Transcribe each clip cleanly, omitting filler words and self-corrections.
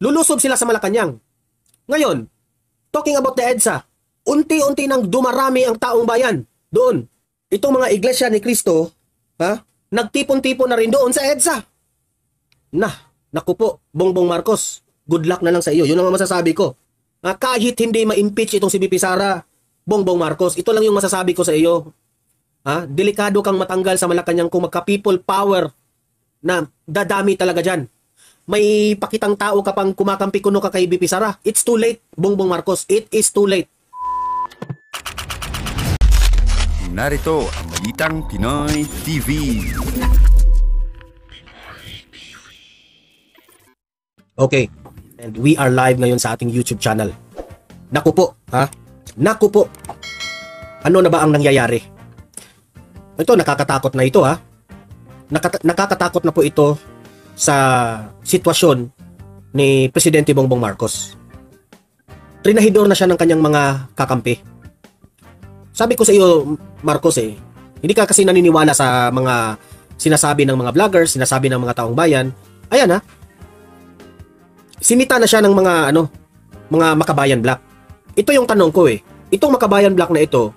Lulusob sila sa Malacanang. Ngayon, talking about the EDSA, unti-unti nang dumarami ang taong bayan doon. Itong mga iglesia ni Cristo, nagtipon-tipon na rin doon sa EDSA. Naku po, Bongbong Marcos, good luck na lang sa iyo. Yun ang masasabi ko. Kahit hindi ma-impeach itong si BP Sara, Bongbong Marcos, ito lang yung masasabi ko sa iyo. Delikado kang matanggal sa Malacanang kung magka-people power na dadami talaga dyan. May pakitang tao ka pang kumakampi kuno ka kay BP Sara. It's too late, Bongbong Marcos. It is too late. Narito ang Balitang Pinoy TV. Okay. And we are live ngayon sa ating YouTube channel. Naku po, Naku po. Ano na ba ang nangyayari? Ito, nakakatakot na ito, Nakakatakot na po ito sa sitwasyon ni Presidente Bongbong Marcos. Trinahidor na siya ng kanyang mga kakampi. Sabi ko sa iyo, Marcos, hindi ka kasi naniniwala sa mga sinasabi ng mga vloggers, sinasabi ng mga taong bayan. Ayan, sinita na siya ng mga Makabayan Black. Ito yung tanong ko Itong Makabayan Black na ito,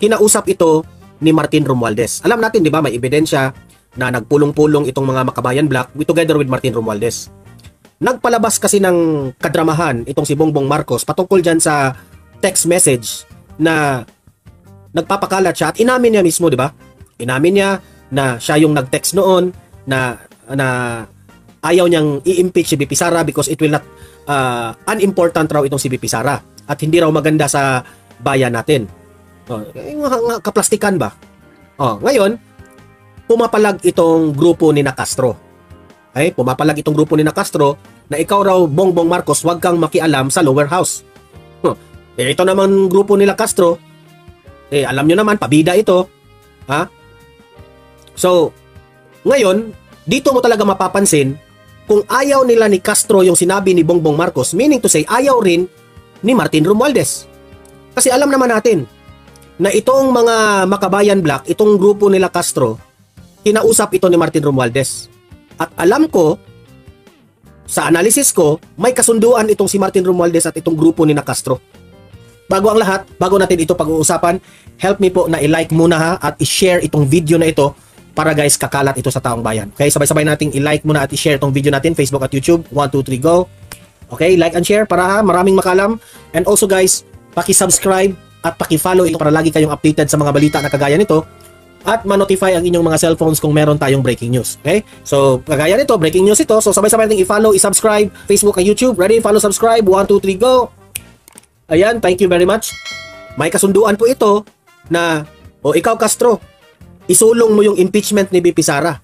kinausap ito ni Martin Romualdez. Alam natin, di ba, may ebidensya na nagpulong-pulong itong mga Makabayan Black together with Martin Romualdez. Nagpalabas kasi ng kadramahan itong si Bongbong Marcos patungkol dyan sa text message na nagpapakalat siya at inamin niya mismo, di ba? Inamin niya na siya yung nag-text noon na ayaw niyang i-impeach si BP Sara because it will not unimportant raw itong si BP Sara at hindi raw maganda sa bayan natin. Kaplastikan ba? Ngayon, pumapalag itong grupo ni Castro. Pumapalag itong grupo ni Castro na ikaw raw, Bongbong Marcos, wag kang makialam sa lower house. Ito naman grupo nila Castro, alam nyo naman, pabida ito. So, ngayon, dito mo talaga mapapansin kung ayaw nila ni Castro yung sinabi ni Bongbong Marcos, meaning to say, ayaw rin ni Martin Romualdez. Kasi alam naman natin na itong mga Makabayan Black, itong grupo nila Castro, kinausap ito ni Martin Romualdez. At alam ko, sa analysis ko, may kasunduan itong si Martin Romualdez at itong grupo ni Castro. Bago ang lahat, bago natin ito pag-uusapan, help me po na i-like muna at i-share itong video na ito para guys, kakalat ito sa taong bayan. Okay, sabay-sabay nating i-like muna at i-share itong video natin, Facebook at YouTube. 1, 2, 3, go! Okay, like and share para maraming makalam. And also guys, paki-subscribe at paki-follow ito para lagi kayong updated sa mga balita na kagaya nito at ma-notify ang inyong mga cellphones kung meron tayong breaking news. Okay? So, kagaya nito, breaking news ito. So, sabay-sabay nating i-follow, i-subscribe, Facebook at YouTube. Ready? Follow, subscribe. 1, 2, 3, go! Ayan, thank you very much. May kasunduan po ito na, ikaw Castro, isulong mo yung impeachment ni BP Sara.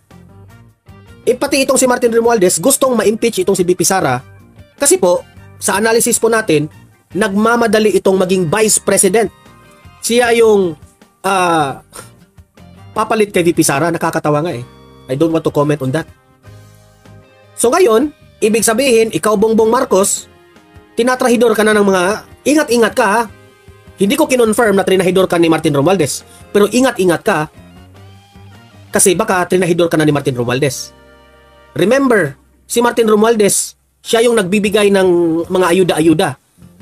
Pati itong si Martin Romualdez, gustong ma-impeach itong si BP Sara kasi po, sa analysis po natin, nagmamadali itong maging vice president. Siya yung papalit kay VP Sara. Nakakatawa nga I don't want to comment on that. So ngayon, ibig sabihin, ikaw Bongbong Marcos, tinatrahidor ka na ng mga, ingat-ingat ka Hindi ko kinonfirm na trinahidor ka ni Martin Romualdez, pero ingat-ingat ka kasi baka trinahidor ka na ni Martin Romualdez. Remember, si Martin Romualdez, siya yung nagbibigay ng mga ayuda-ayuda.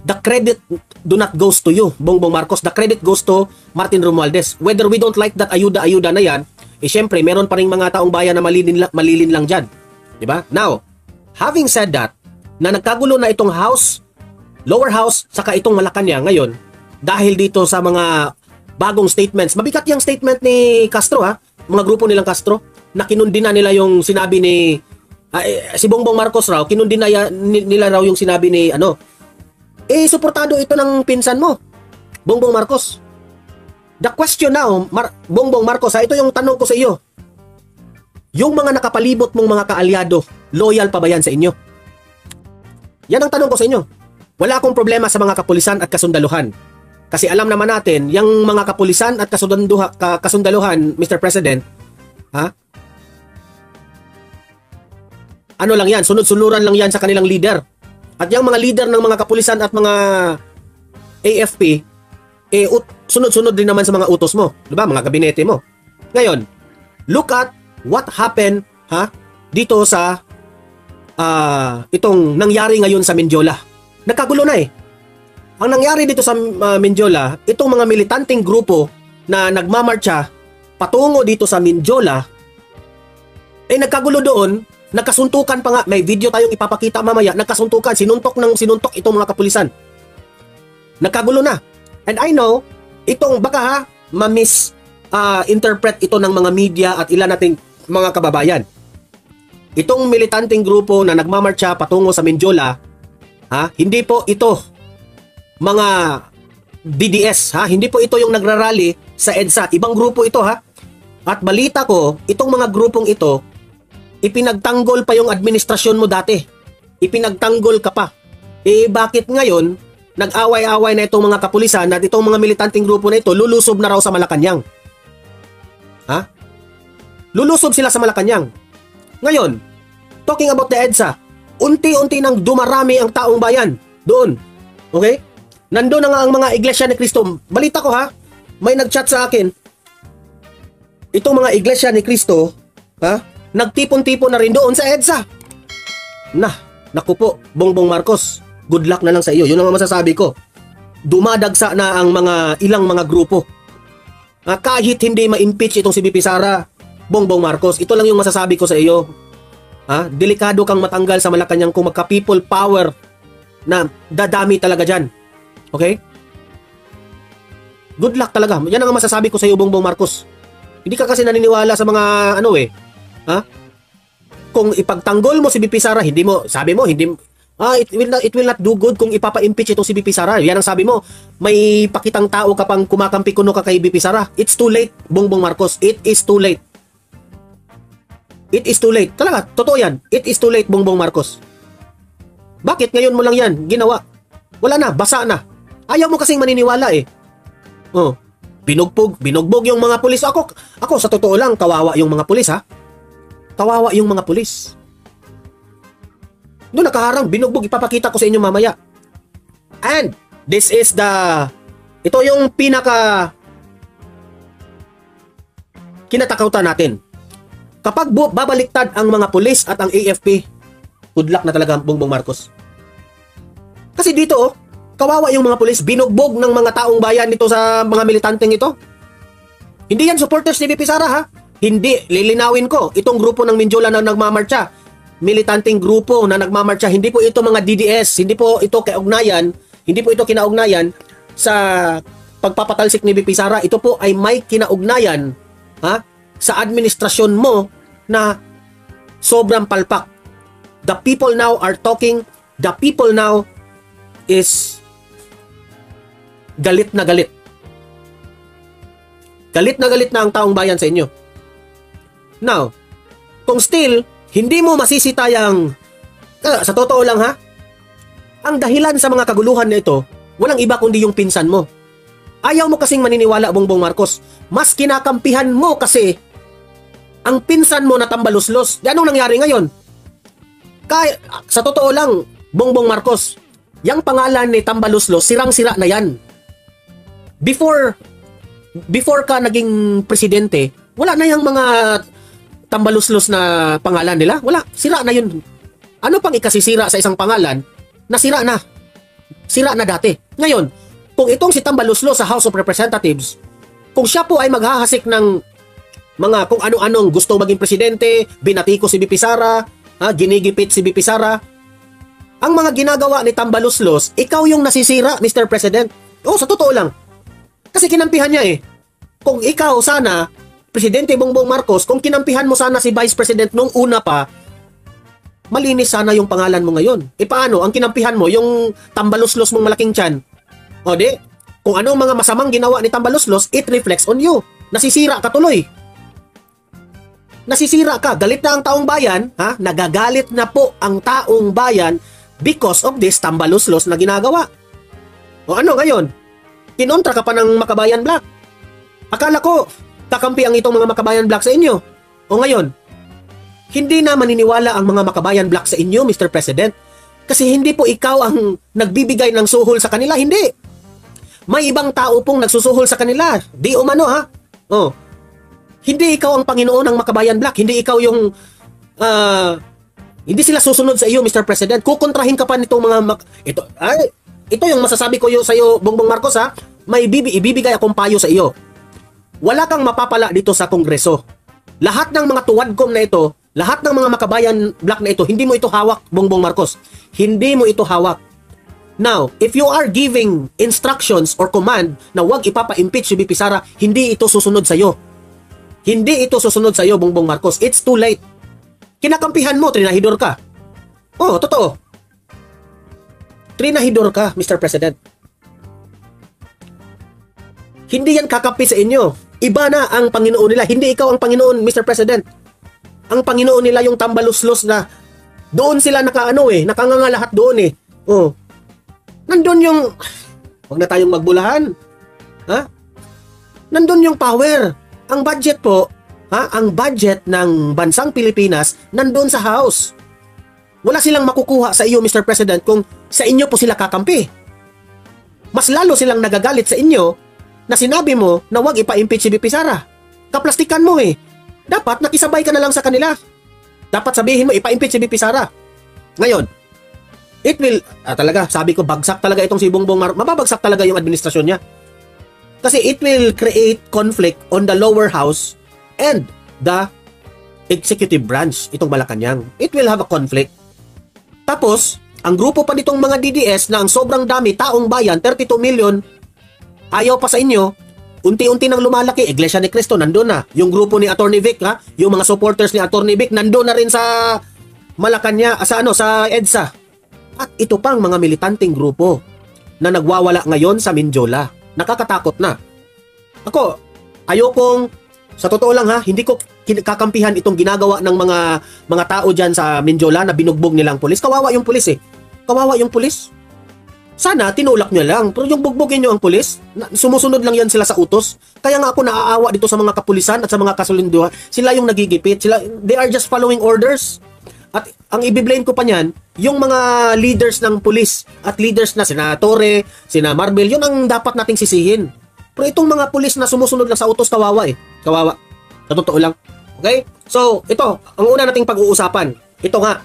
The credit do not goes to you, Bongbong Marcos. The credit goes to Martin Romualdez. Whether we don't like that ayuda-ayuda na yan, syempre, meron pa rin mga taong bayan na malilin lang dyan. Diba? Now, having said that, na nagkagulo na itong house, lower house, saka itong Malacanang ngayon, dahil dito sa mga bagong statements, mabigat yung statement ni Castro mga grupo nilang Castro, na kinundi na nila yung sinabi ni si Bongbong Marcos raw, kinundi na nila raw yung sinabi ni suportado ito ng pinsan mo, Bongbong Marcos. The question now, Bongbong Marcos, ito yung tanong ko sa iyo. Yung mga nakapalibot mong mga kaalyado, loyal pa ba yan sa inyo? Yan ang tanong ko sa inyo. Wala akong problema sa mga kapulisan at kasundaluhan. Kasi alam naman natin, yung mga kapulisan at kasundaluhan, Mr. President, ano lang yan, sunod-sunuran lang yan sa kanilang leader. At yung mga leader ng mga kapulisan at mga AFP, sunod-sunod din naman sa mga utos mo, diba? Mga gabinete mo. Ngayon, look at what happened dito sa itong nangyari ngayon sa Mindiola. Nagkagulo na eh. Ang nangyari dito sa Mindiola, itong mga militanteng grupo na nagmamarcha patungo dito sa Mindiola, nagkagulo doon, nagkasuntukan pa nga, may video tayong ipapakita mamaya, nagkasuntukan, sinuntok itong mga kapulisan. Nagkagulo na. And I know, itong baka interpret ito ng mga media at ilan nating mga kababayan. Itong militanteng grupo na nagmamarcha patungo sa Mindiola, hindi po ito mga DDS, hindi po ito yung nagrarally sa EDSA. Ibang grupo ito, At balita ko, itong mga grupong ito, ipinagtanggol pa yung administrasyon mo dati. Ipinagtanggol ka pa. Bakit ngayon, nag-away-away na itong mga kapulisan at itong mga militanteng grupo na ito, lulusob na raw sa Malacanang? Lulusob sila sa Malacanang. Ngayon, talking about the EDSA, unti-unti nang dumarami ang taong bayan doon. Okay? Nandun na nga ang mga Iglesia ni Cristo. Balita ko may nag-chat sa akin. Itong mga Iglesia ni Cristo, nagtipon-tipon na rin doon sa EDSA. Naku po, Bongbong Marcos, good luck na lang sa iyo. Yun ang masasabi ko. Dumadagsa na ang ilang mga grupo. Kahit hindi ma-impeach itong si BP Sara, Bongbong Marcos, ito lang yung masasabi ko sa iyo. Delikado kang matanggal sa Malacanang kung magka-people power na dadami talaga dyan. Okay? Good luck talaga. Yan ang masasabi ko sa iyo, Bongbong Marcos. Hindi ka kasi naniniwala sa mga Kung ipagtanggol mo si BP Sara, it will not do good kung ipapa-impeach itong si BP Sara. Yan ang sabi mo. May pakitang tao ka pang kumakampi kuno ka kay BP Sara. It's too late, Bongbong Marcos. It is too late. It is too late. Talaga, totoo yan. It is too late, Bongbong Marcos. Bakit ngayon mo lang yan ginawa? Wala na, basa na. Ayaw mo kasing maniniwala eh. Binugbog yung mga pulis. Ako sa totoo lang, kawawa yung mga pulis Kawawa yung mga pulis. Doon nakaharang, binugbog, ipapakita ko sa inyo mamaya. And this is ito yung pinaka kinatakutan natin. Kapag babaliktad ang mga pulis at ang AFP, good luck na talaga Bongbong Marcos. Kasi dito, kawawa yung mga pulis, binugbog ng mga taong bayan nito sa mga militanteng ito. Hindi yan supporters ni BP Sara Hindi, lilinawin ko, itong grupo ng Mindiola na nagmamarcha, militanteng grupo na nagmamarcha, hindi po ito mga DDS, hindi po ito kinaugnayan sa pagpapatalsik ni BP Sara. Ito po ay may kinaugnayan sa administrasyon mo na sobrang palpak. The people now are talking, the people now is galit na galit. Galit na galit na ang taong bayan sa inyo. Now, kung still, hindi mo masisitayang, sa totoo lang ang dahilan sa mga kaguluhan na ito, walang iba kundi yung pinsan mo. Ayaw mo kasing maniniwala, Bongbong Marcos. Mas kinakampihan mo kasi ang pinsan mo na tambaluslos. Anong nangyari ngayon? Sa totoo lang, Bongbong Marcos, yung pangalan ni tambaluslos, sirang-sira na yan. Before ka naging presidente, wala na yung mga tambaluslos na pangalan nila. Wala, sira na yun. Ano pang ikasisira sa isang pangalan na sira na? Sira na dati. Ngayon, kung itong si tambaluslos sa House of Representatives, kung siya po ay maghahasik ng mga kung ano-anong gusto maging presidente, binatiko si BP Sara, ginigipit si BP Sara, ang mga ginagawa ni tambaluslos, ikaw yung nasisira, Mr. President. Sa totoo lang. Kasi kinampihan niya Kung ikaw sana, Presidente Bongbong Marcos, kung kinampihan mo sana si Vice President nung una pa, malinis sana yung pangalan mo ngayon. Paano? Ang kinampihan mo, yung tambaluslos mong malaking tiyan. Kung anong mga masamang ginawa ni tambaluslos, it reflects on you. Nasisira ka tuloy. Nasisira ka. Galit na ang taong bayan, nagagalit na po ang taong bayan because of this tambaluslos na ginagawa. Ano ngayon? Kinontra ka pa ng Makabayan Black. Akala ko, kakampi ang itong mga Makabayan Black sa inyo. Ngayon, hindi na maniniwala ang mga Makabayan Black sa inyo, Mr. President. Kasi hindi po ikaw ang nagbibigay ng suhol sa kanila. Hindi. May ibang tao pong nagsusuhol sa kanila. Di umano Hindi ikaw ang Panginoon ng Makabayan Black. Hindi ikaw yung Hindi sila susunod sa iyo, Mr. President. Kukontrahin ka pa nitong mga ito yung masasabi ko sa iyo, Bongbong Marcos ha. May ibibigay akong payo sa iyo. Wala kang mapapala dito sa Kongreso. Lahat ng mga tuwadkom na ito, lahat ng mga makabayan black na ito, hindi mo ito hawak, Bongbong Marcos. Hindi mo ito hawak. Now, if you are giving instructions or command na wag ipapa-impeach si VP Sara, hindi ito susunod sa iyo. Hindi ito susunod sa iyo, Bongbong Marcos. It's too late. Kinakampihan mo, trinahidor ka. Oh, totoo. Trinahidor ka, Mr. President. Hindi yan kakampi sa inyo. Iba na ang Panginoon nila. Hindi ikaw ang Panginoon, Mr. President. Ang Panginoon nila yung tambaluslos na doon sila nakanganga lahat doon eh. Oh. Nandun yung, huwag na tayong magbulahan. Ha? Nandun yung power. Ang budget po, ang budget ng bansang Pilipinas nandun sa House. Wala silang makukuha sa iyo, Mr. President, kung sa inyo po sila kakampi. Mas lalo silang nagagalit sa inyo na sinabi mo na wag ipa-impeach si VP Sara. Kaplastikan mo eh. Dapat nakisabay ka na lang sa kanila. Dapat sabihin mo ipa-impeach si VP Sara. Ngayon, it will, talaga, sabi ko, bagsak talaga itong si Bongbong Marcos. Mababagsak talaga yung administrasyon niya. Kasi it will create conflict on the lower house and the executive branch, itong Malacanang. It will have a conflict. Tapos, ang grupo pa nitong mga DDS na ang sobrang dami, taong bayan, 32 million, ayaw pa sa inyo, unti-unti nang lumalaki, Iglesia ni Cristo, nandun na. Yung grupo ni Atty. Vic, yung mga supporters ni Atty. Vic, nandun na rin sa Malacanang, sa EDSA. At ito pang mga militanteng grupo na nagwawala ngayon sa Mindiola. Nakakatakot na. Ako, ayokong, sa totoo lang hindi ko kakampihan itong ginagawa ng mga tao dyan sa Mindiola na binugbog nilang pulis. Kawawa yung pulis eh. Kawawa yung pulis. Sana tinulak nyo lang. Pero yung bugbogin nyo ang pulis, sumusunod lang yan sila sa utos. Kaya nga ako naaawa dito sa mga kapulisan at sa mga kasulinduhan. Sila yung nagigipit. They are just following orders. At ang ibiblame ko pa niyan, yung mga leaders ng pulis at leaders na sina Torre, sina Marbel, yun ang dapat nating sisihin. Pero itong mga pulis na sumusunod lang sa utos, kawawa eh. Kawawa. Sa totoo lang. Okay? So, ito, ang una nating pag-uusapan. Ito nga.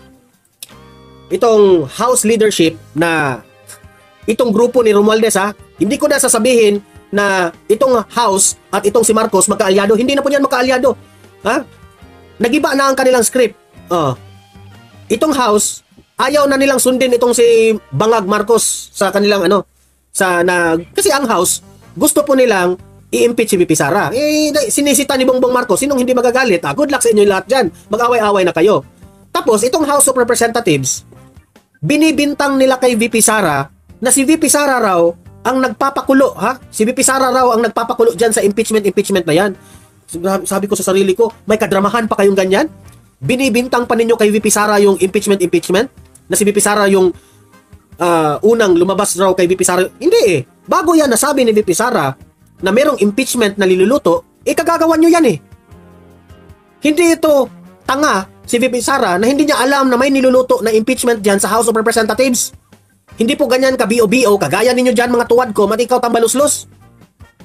Itong House leadership na itong grupo ni Romualdez hindi ko na sasabihin na itong House at itong si Marcos magkaalyado. Hindi na po yan magkaalyado. Nagiba na ang kanilang script. Itong House, ayaw na nilang sundin itong si Bangag Marcos sa kanilang kasi ang House, gusto po nilang i-impeach si VP Sara. Sinisita ni Bongbong Marcos, sinong hindi magagalit? Good luck sa inyo lahat dyan. Mag-away-away na kayo. Tapos, itong House of Representatives, binibintang nila kay VP Sara na si VP Sara raw ang nagpapakulo, Si VP Sara raw ang nagpapakulo dyan sa impeachment na yan. Sabi ko sa sarili ko, may kadramahan pa kayong ganyan? Binibintang pa ninyo kay VP Sara yung impeachment na si VP Sara yung unang lumabas raw kay VP Sara. Hindi eh. Bago yan nasabi ni VP Sara na merong impeachment na niluluto, kagagawan nyo yan eh. Hindi ito tanga si VP Sara na hindi niya alam na may niluluto na impeachment dyan sa House of Representatives. Hindi po ganyan ka-BO-BO, kagaya ninyo dyan mga tuwad ko, at ikaw tambaluslos.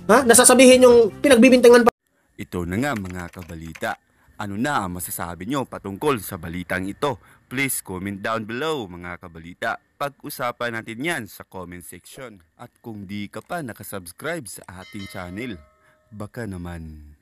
Nasasabihin yung pinagbibintangan pa. Ito na nga mga kabalita. Ano na ang masasabi nyo patungkol sa balitang ito? Please comment down below mga kabalita. Pag-usapan natin yan sa comment section. At kung di ka pa nakasubscribe sa ating channel, baka naman